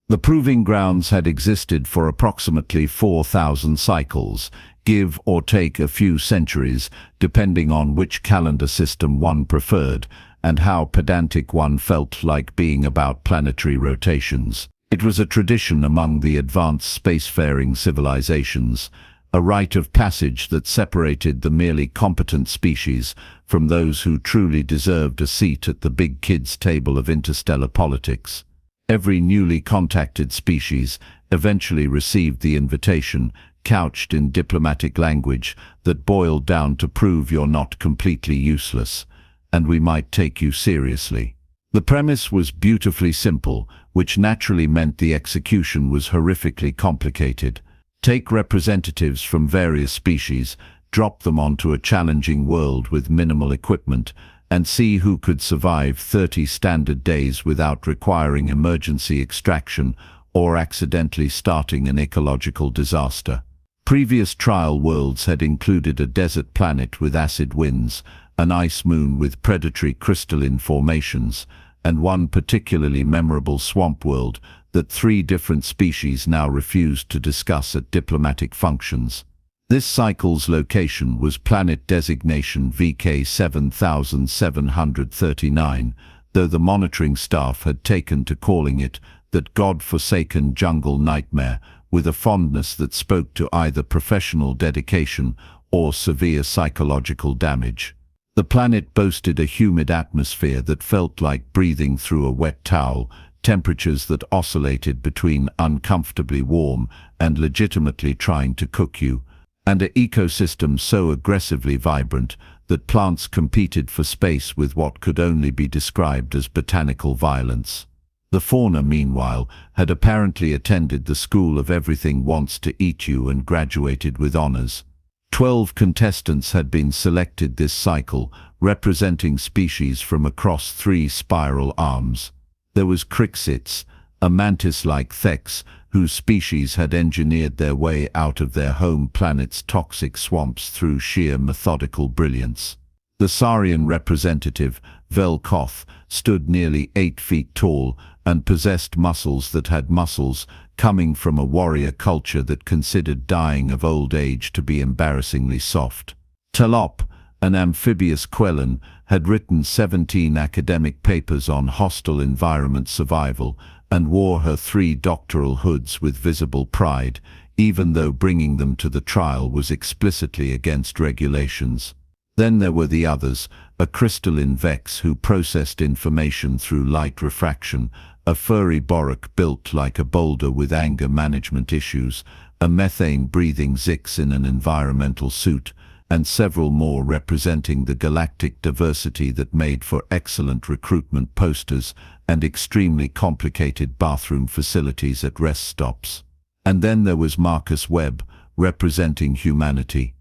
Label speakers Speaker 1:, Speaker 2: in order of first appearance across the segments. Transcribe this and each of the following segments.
Speaker 1: The proving grounds had existed for approximately 4,000 cycles, give or take a few centuries, depending on which calendar system one preferred, and how pedantic one felt like being about planetary rotations. It was a tradition among the advanced spacefaring civilizations, a rite of passage that separated the merely competent species from those who truly deserved a seat at the big kids' table of interstellar politics. Every newly contacted species eventually received the invitation, couched in diplomatic language that boiled down to prove you're not completely useless, and we might take you seriously. The premise was beautifully simple, which naturally meant the execution was horrifically complicated. Take representatives from various species, drop them onto a challenging world with minimal equipment, and see who could survive 30 standard days without requiring emergency extraction or accidentally starting an ecological disaster. Previous trial worlds had included a desert planet with acid winds, an ice moon with predatory crystalline formations, and one particularly memorable swamp world that 3 different species now refused to discuss at diplomatic functions. This cycle's location was planet designation VK 7739, though the monitoring staff had taken to calling it that god-forsaken jungle nightmare, with a fondness that spoke to either professional dedication or severe psychological damage. The planet boasted a humid atmosphere that felt like breathing through a wet towel, temperatures that oscillated between uncomfortably warm and legitimately trying to cook you, and an ecosystem so aggressively vibrant that plants competed for space with what could only be described as botanical violence. The fauna, meanwhile, had apparently attended the School of Everything Wants to Eat You and graduated with honors. 12 contestants had been selected this cycle, representing species from across 3 spiral arms. There was Crixits, a mantis-like thex, whose species had engineered their way out of their home planet's toxic swamps through sheer methodical brilliance. The Saurian representative, Velkoth, stood nearly 8 feet tall and possessed muscles that had muscles, coming from a warrior culture that considered dying of old age to be embarrassingly soft. Talop, an amphibious Quellan, had written 17 academic papers on hostile environment survival and wore her 3 doctoral hoods with visible pride, even though bringing them to the trial was explicitly against regulations. Then there were the others, a crystalline Vex who processed information through light refraction, a furry Borok built like a boulder with anger management issues, a methane-breathing Zix in an environmental suit, and several more representing the galactic diversity that made for excellent recruitment posters and extremely complicated bathroom facilities at rest stops. And then there was Marcus Webb, representing humanity.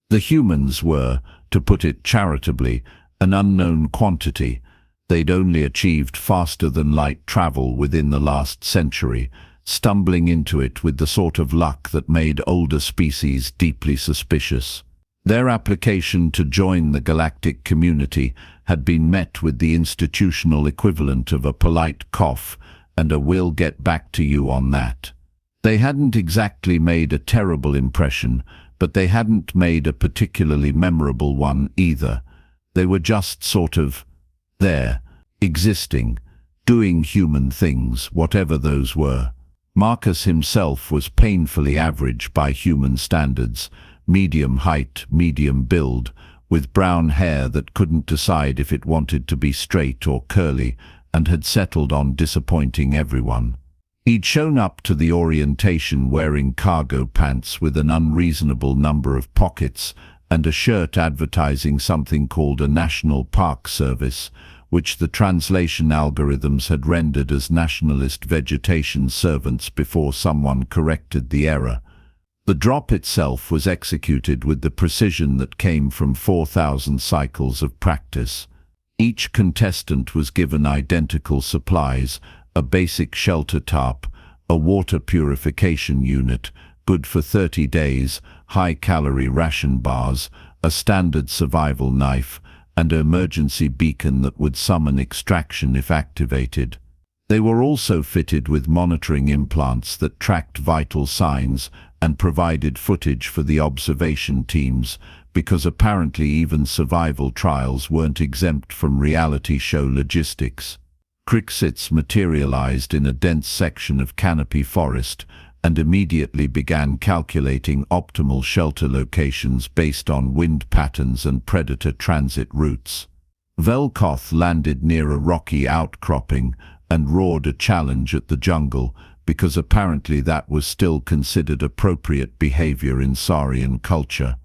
Speaker 1: The humans were, to put it charitably, an unknown quantity. They'd only achieved faster-than-light travel within the last century, stumbling into it with the sort of luck that made older species deeply suspicious. Their application to join the galactic community had been met with the institutional equivalent of a polite cough and a "we'll get back to you on that." They hadn't exactly made a terrible impression, but they hadn't made a particularly memorable one either. They were just sort of there, existing, doing human things, whatever those were. Marcus himself was painfully average by human standards, medium height, medium build, with brown hair that couldn't decide if it wanted to be straight or curly, and had settled on disappointing everyone. He'd shown up to the orientation wearing cargo pants with an unreasonable number of pockets and a shirt advertising something called a National Park Service, which the translation algorithms had rendered as Nationalist Vegetation Servants before someone corrected the error. The drop itself was executed with the precision that came from 4,000 cycles of practice. Each contestant was given identical supplies, a basic shelter tarp, a water purification unit, good for 30 days, high-calorie ration bars, a standard survival knife, and an emergency beacon that would summon extraction if activated. They were also fitted with monitoring implants that tracked vital signs and provided footage for the observation teams, because apparently even survival trials weren't exempt from reality show logistics. Crickets materialized in a dense section of canopy forest and immediately began calculating optimal shelter locations based on wind patterns and predator transit routes. Velkoth landed near a rocky outcropping and roared a challenge at the jungle, because apparently that was still considered appropriate behavior in Saurian culture.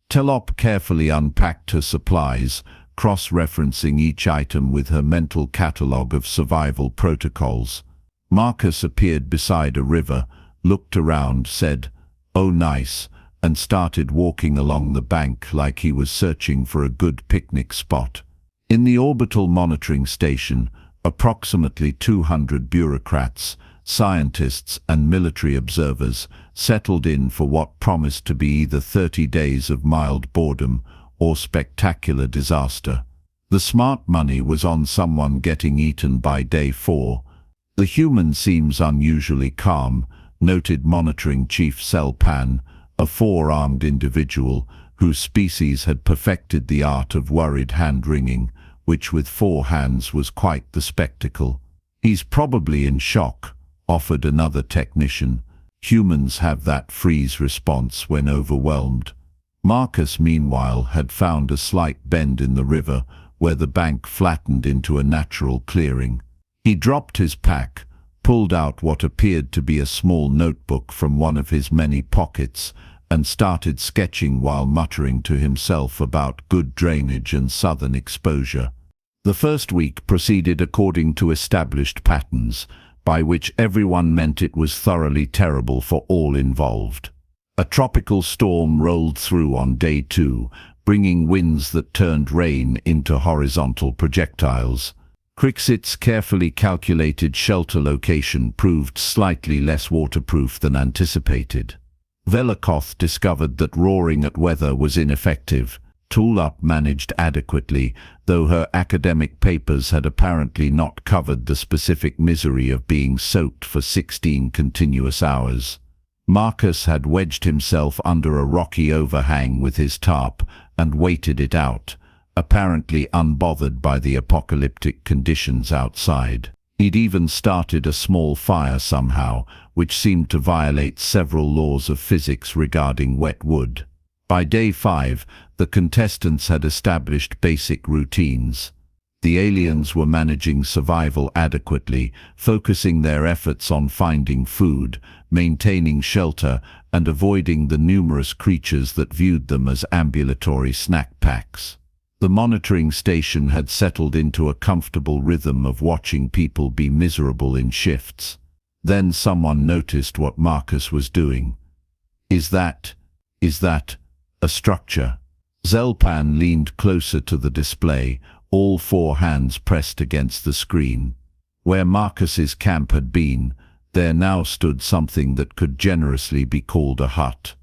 Speaker 1: Telop carefully unpacked her supplies, cross-referencing each item with her mental catalogue of survival protocols. Marcus appeared beside a river, looked around, said, "Oh nice," and started walking along the bank like he was searching for a good picnic spot. In the orbital monitoring station, approximately 200 bureaucrats, scientists and military observers settled in for what promised to be either 30 days of mild boredom or spectacular disaster. The smart money was on someone getting eaten by day 4. "The human seems unusually calm," noted monitoring chief Selpan, a 4-armed individual whose species had perfected the art of worried hand-wringing, which with 4 hands was quite the spectacle. "He's probably in shock," offered another technician. "Humans have that freeze response when overwhelmed." Marcus, meanwhile, had found a slight bend in the river where the bank flattened into a natural clearing. He dropped his pack, pulled out what appeared to be a small notebook from one of his many pockets, and started sketching while muttering to himself about good drainage and southern exposure. The first week proceeded according to established patterns, by which everyone meant it was thoroughly terrible for all involved. A tropical storm rolled through on day 2, bringing winds that turned rain into horizontal projectiles. Cricket's carefully calculated shelter location proved slightly less waterproof than anticipated. Velkoth discovered that roaring at weather was ineffective. Tulip managed adequately, though her academic papers had apparently not covered the specific misery of being soaked for 16 continuous hours. Marcus had wedged himself under a rocky overhang with his tarp and waited it out, apparently unbothered by the apocalyptic conditions outside. He'd even started a small fire somehow, which seemed to violate several laws of physics regarding wet wood. By day 5, the contestants had established basic routines. The aliens were managing survival adequately, focusing their efforts on finding food, maintaining shelter, and avoiding the numerous creatures that viewed them as ambulatory snack packs. The monitoring station had settled into a comfortable rhythm of watching people be miserable in shifts. Then someone noticed what Marcus was doing. Is that a structure?" Zelpan leaned closer to the display, all 4 hands pressed against the screen. Where Marcus's camp had been, there now stood something that could generously be called a hut.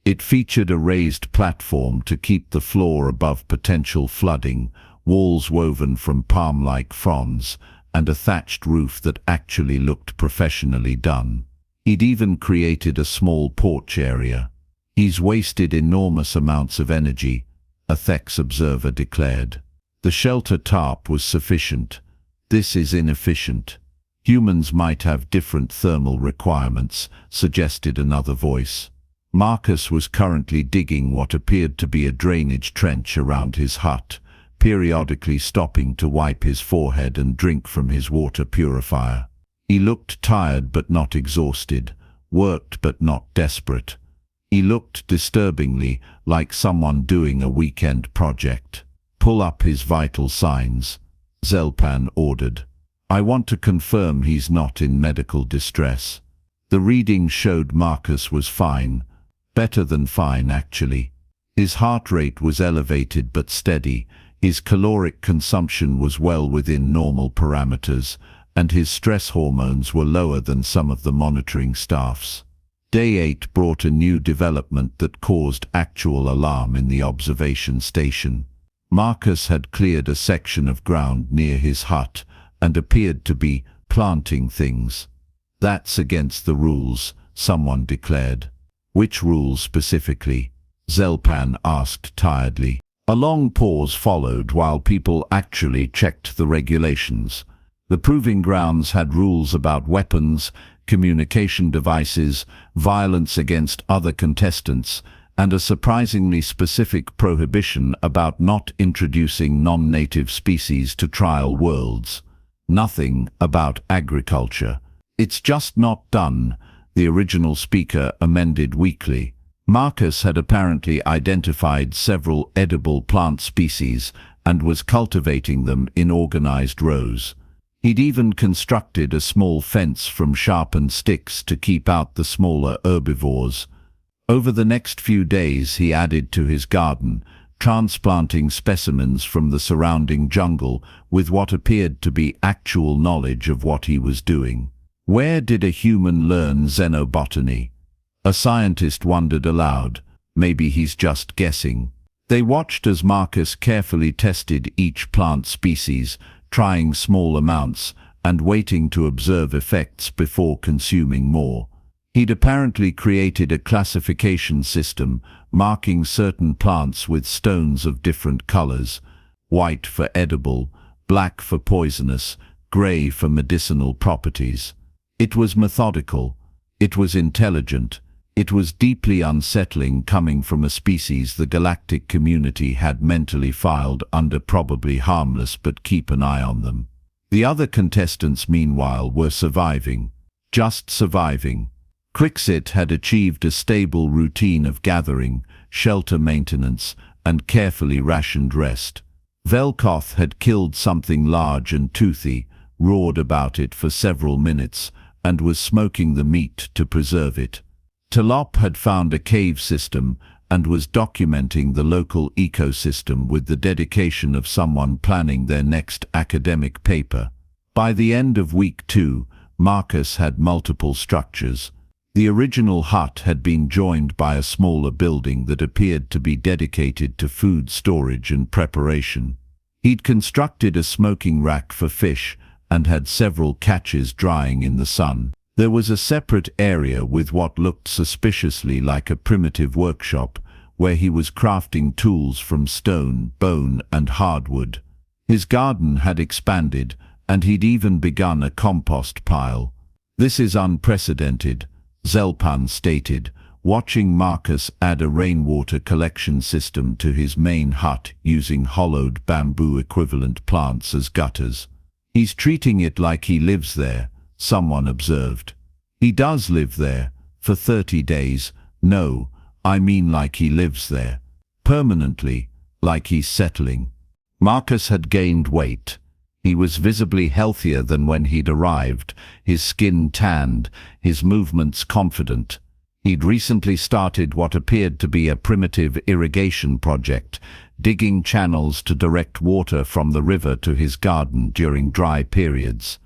Speaker 1: It featured a raised platform to keep the floor above potential flooding, walls woven from palm-like fronds, and a thatched roof that actually looked professionally done. He'd even created a small porch area. "He's wasted enormous amounts of energy," a Thex observer declared. "The shelter tarp was sufficient. This is inefficient. Humans might have different thermal requirements," suggested another voice. Marcus was currently digging what appeared to be a drainage trench around his hut, periodically stopping to wipe his forehead and drink from his water purifier. He looked tired but not exhausted, worked but not desperate. He looked disturbingly like someone doing a weekend project. "Pull up his vital signs," Zelpan ordered. "I want to confirm he's not in medical distress." The reading showed Marcus was fine. Better than fine, actually. His heart rate was elevated but steady, his caloric consumption was well within normal parameters, and his stress hormones were lower than some of the monitoring staff's. Day 8 brought a new development that caused actual alarm in the observation station. Marcus had cleared a section of ground near his hut and appeared to be planting things. That's against the rules, someone declared. Which rules specifically? Zelpan asked tiredly. A long pause followed while people actually checked the regulations. The proving grounds had rules about weapons, communication devices, violence against other contestants, and a surprisingly specific prohibition about not introducing non-native species to trial worlds. Nothing about agriculture. It's just not done, the original speaker amended weakly. Marcus had apparently identified several edible plant species and was cultivating them in organized rows. He'd even constructed a small fence from sharpened sticks to keep out the smaller herbivores. Over the next few days he added to his garden, transplanting specimens from the surrounding jungle with what appeared to be actual knowledge of what he was doing. Where did a human learn xenobotany? A scientist wondered aloud. Maybe he's just guessing. They watched as Marcus carefully tested each plant species, trying small amounts and waiting to observe effects before consuming more. He'd apparently created a classification system, marking certain plants with stones of different colors: white for edible, black for poisonous, gray for medicinal properties. It was methodical. It was intelligent. It was deeply unsettling coming from a species the galactic community had mentally filed under probably harmless, but keep an eye on them. The other contestants, meanwhile, were surviving. Just surviving. Crixit had achieved a stable routine of gathering, shelter maintenance, and carefully rationed rest. Velkoth had killed something large and toothy, roared about it for several minutes, and was smoking the meat to preserve it. Talop had found a cave system and was documenting the local ecosystem with the dedication of someone planning their next academic paper. By the end of week 2, Marcus had multiple structures. The original hut had been joined by a smaller building that appeared to be dedicated to food storage and preparation. He'd constructed a smoking rack for fish and had several catches drying in the sun. There was a separate area with what looked suspiciously like a primitive workshop, where he was crafting tools from stone, bone, and hardwood. His garden had expanded, and he'd even begun a compost pile. "This is unprecedented," Zelpan stated, watching Marcus add a rainwater collection system to his main hut using hollowed bamboo-equivalent plants as gutters. "He's treating it like he lives there," someone observed. "He does live there, for 30 days. No, I mean like he lives there. Permanently, like he's settling." Marcus had gained weight. He was visibly healthier than when he'd arrived, his skin tanned, his movements confident. He'd recently started what appeared to be a primitive irrigation project, digging channels to direct water from the river to his garden during dry periods.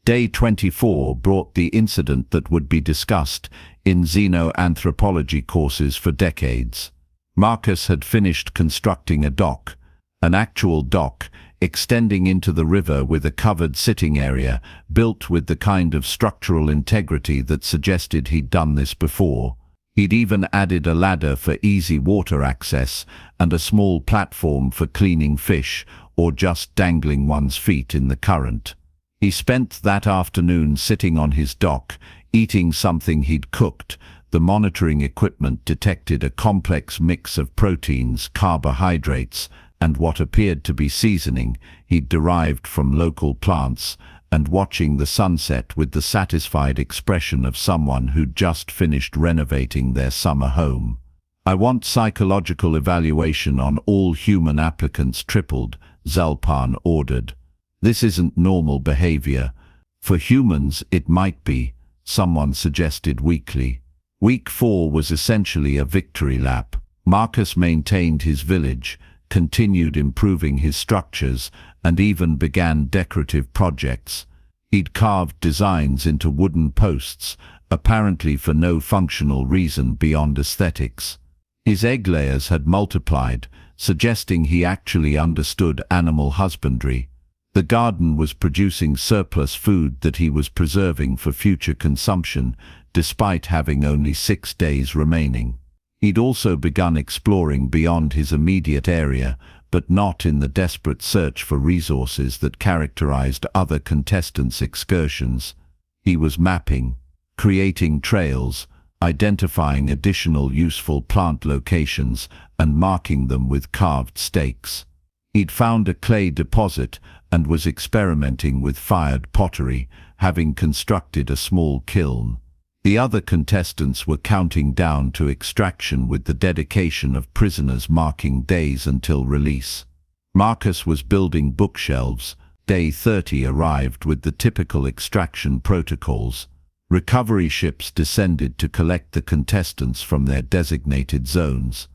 Speaker 1: Day 24 brought the incident that would be discussed in xenoanthropology courses for decades. Marcus had finished constructing a dock, an actual dock, extending into the river with a covered sitting area, built with the kind of structural integrity that suggested he'd done this before. He'd even added a ladder for easy water access and a small platform for cleaning fish or just dangling one's feet in the current. He spent that afternoon sitting on his dock, eating something he'd cooked. The monitoring equipment detected a complex mix of proteins, carbohydrates, and what appeared to be seasoning he'd derived from local plants, and watching the sunset with the satisfied expression of someone who'd just finished renovating their summer home. "I want psychological evaluation on all human applicants tripled," Zelpan ordered. "This isn't normal behavior." "For humans, it might be," someone suggested weakly. Week 4 was essentially a victory lap. Marcus maintained his village, continued improving his structures, and even began decorative projects. He'd carved designs into wooden posts, apparently for no functional reason beyond aesthetics. His egg layers had multiplied, suggesting he actually understood animal husbandry. The garden was producing surplus food that he was preserving for future consumption, despite having only 6 days remaining. He'd also begun exploring beyond his immediate area, but not in the desperate search for resources that characterized other contestants' excursions. He was mapping, creating trails, identifying additional useful plant locations, and marking them with carved stakes. He'd found a clay deposit and was experimenting with fired pottery, having constructed a small kiln. The other contestants were counting down to extraction with the dedication of prisoners marking days until release. Marcus was building bookshelves. Day 30 arrived with the typical extraction protocols. Recovery ships descended to collect the contestants from their designated zones.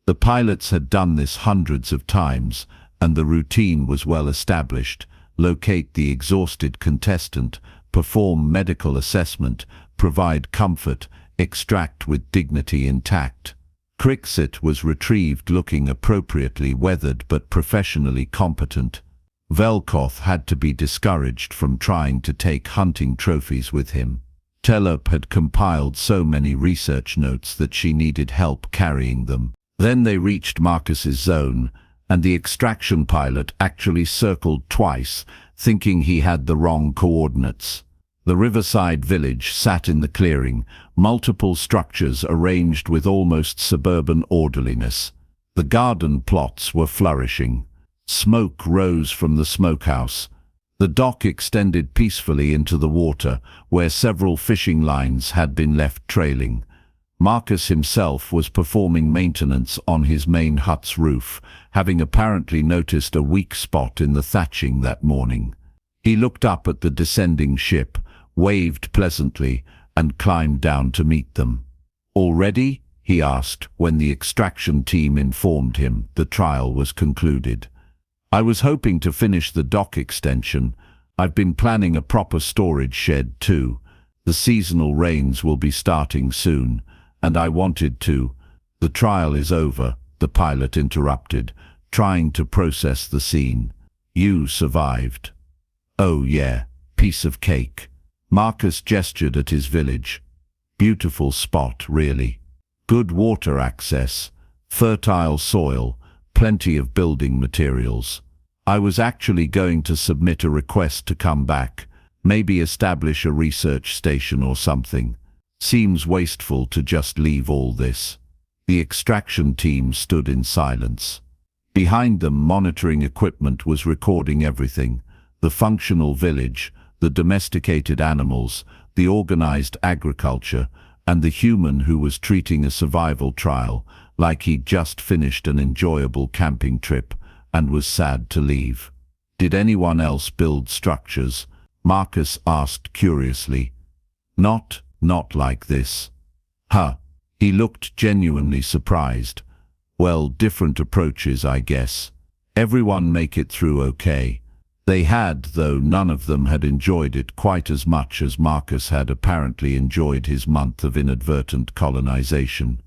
Speaker 1: The pilots had done this hundreds of times, and the routine was well established. Locate the exhausted contestant, perform medical assessment, provide comfort, extract with dignity intact. Crixit was retrieved looking appropriately weathered but professionally competent. Velkoth had to be discouraged from trying to take hunting trophies with him. Telep had compiled so many research notes that she needed help carrying them. Then they reached Marcus's zone, and the extraction pilot actually circled twice, thinking he had the wrong coordinates. The Riverside village sat in the clearing, multiple structures arranged with almost suburban orderliness. The garden plots were flourishing. Smoke rose from the smokehouse. The dock extended peacefully into the water, where several fishing lines had been left trailing. Marcus himself was performing maintenance on his main hut's roof, having apparently noticed a weak spot in the thatching that morning. He looked up at the descending ship, waved pleasantly, and climbed down to meet them. "Already?" he asked when the extraction team informed him the trial was concluded. "I was hoping to finish the dock extension. I've been planning a proper storage shed too. The seasonal rains will be starting soon, and I wanted to—" "The trial is over," the pilot interrupted, trying to process the scene. "You survived." "Oh yeah, piece of cake." Marcus gestured at his village. "Beautiful spot, really. Good water access, fertile soil, plenty of building materials. I was actually going to submit a request to come back, maybe establish a research station or something. Seems wasteful to just leave all this." The extraction team stood in silence. Behind them, monitoring equipment was recording everything: the functional village, the domesticated animals, the organized agriculture, and the human who was treating a survival trial like he'd just finished an enjoyable camping trip and was sad to leave. "Did anyone else build structures?" Marcus asked curiously. Not like this." "Huh." He looked genuinely surprised. "Well, different approaches, I guess. Everyone make it through okay." They had, though none of them had enjoyed it quite as much as Marcus had apparently enjoyed his month of inadvertent colonization.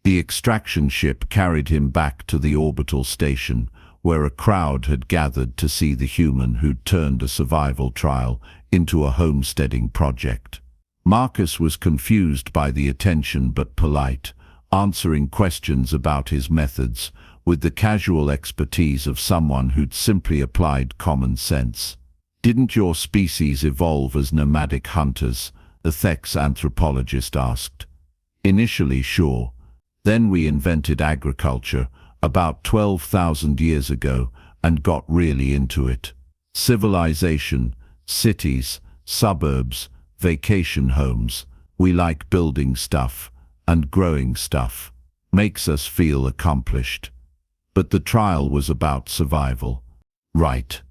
Speaker 1: The extraction ship carried him back to the orbital station, where a crowd had gathered to see the human who'd turned a survival trial into a homesteading project. Marcus was confused by the attention but polite, answering questions about his methods with the casual expertise of someone who'd simply applied common sense. "Didn't your species evolve as nomadic hunters?" the Thex anthropologist asked. "Initially, sure. Then we invented agriculture about 12,000 years ago and got really into it. Civilization, cities, suburbs, vacation homes. We like building stuff and growing stuff. Makes us feel accomplished. But the trial was about survival." "Right.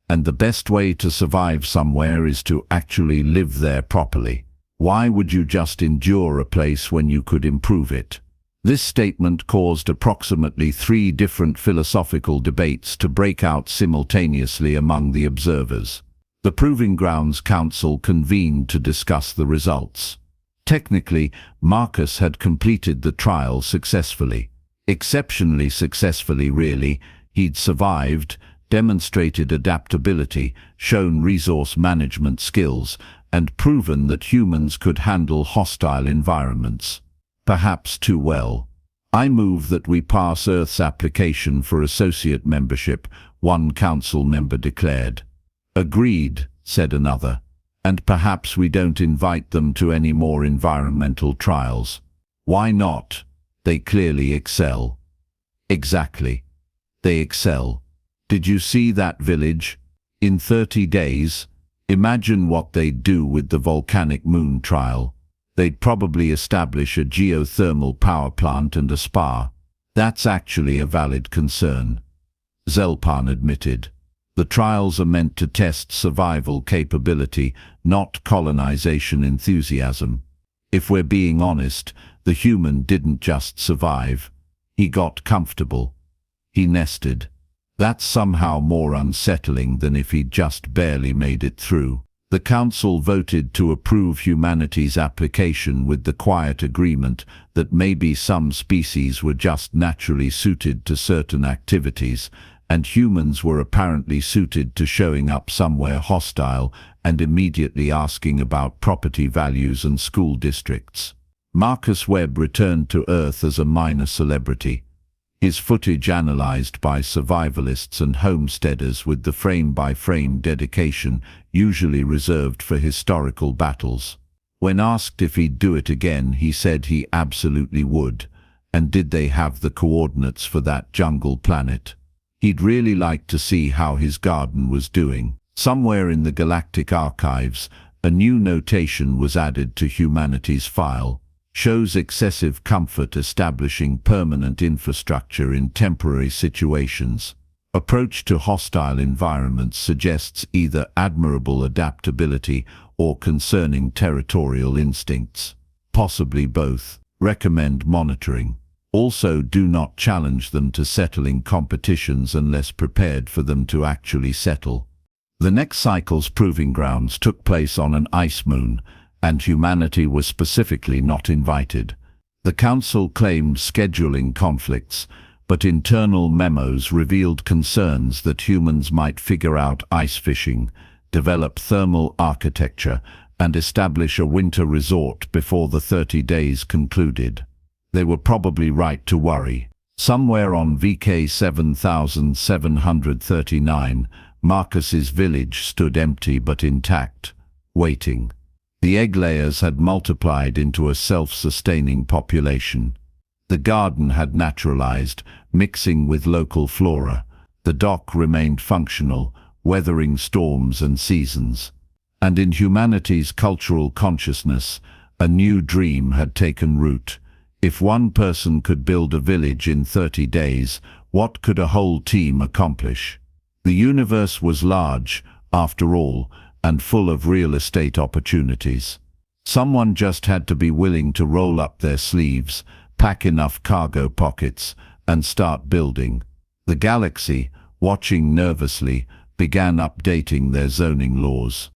Speaker 1: And the best way to survive somewhere is to actually live there properly. Why would you just endure a place when you could improve it?" This statement caused approximately 3 different philosophical debates to break out simultaneously among the observers. The Proving Grounds Council convened to discuss the results. Technically, Marcus had completed the trial successfully. Exceptionally successfully, really. He'd survived, demonstrated adaptability, shown resource management skills, and proven that humans could handle hostile environments. Perhaps too well. I move that we pass Earth's application for associate membership, one council member declared. Agreed, said another. And perhaps we don't invite them to any more environmental trials. Why not? They clearly excel. Exactly. They excel. Did you see that village? In 30 days, imagine what they'd do with the volcanic moon trial. They'd probably establish a geothermal power plant and a spa. That's actually a valid concern. Zelpan admitted. The trials are meant to test survival capability, not colonization enthusiasm. If we're being honest, the human didn't just survive. He got comfortable. He nested. That's somehow more unsettling than if he'd just barely made it through. The Council voted to approve humanity's application with the quiet agreement that maybe some species were just naturally suited to certain activities, and humans were apparently suited to showing up somewhere hostile and immediately asking about property values and school districts. Marcus Webb returned to Earth as a minor celebrity. His footage analyzed by survivalists and homesteaders with the frame-by-frame dedication usually reserved for historical battles. When asked if he'd do it again, he said he absolutely would. And did they have the coordinates for that jungle planet? He'd really like to see how his garden was doing. Somewhere in the galactic archives, a new notation was added to humanity's file. Shows excessive comfort establishing permanent infrastructure in temporary situations. Approach to hostile environments suggests either admirable adaptability or concerning territorial instincts. Possibly both. Recommend monitoring. Also, do not challenge them to settling competitions unless prepared for them to actually settle. The next cycle's proving grounds took place on an ice moon, and humanity was specifically not invited. The Council claimed scheduling conflicts, but internal memos revealed concerns that humans might figure out ice fishing, develop thermal architecture, and establish a winter resort before the 30 days concluded. They were probably right to worry. Somewhere on VK 7739, Marcus's village stood empty but intact, waiting. The egg layers had multiplied into a self-sustaining population. The garden had naturalized, mixing with local flora. The dock remained functional, weathering storms and seasons. And in humanity's cultural consciousness, a new dream had taken root. If one person could build a village in 30 days, what could a whole team accomplish? The universe was large, after all, and full of real estate opportunities. Someone just had to be willing to roll up their sleeves, pack enough cargo pockets, and start building. The galaxy, watching nervously, began updating their zoning laws.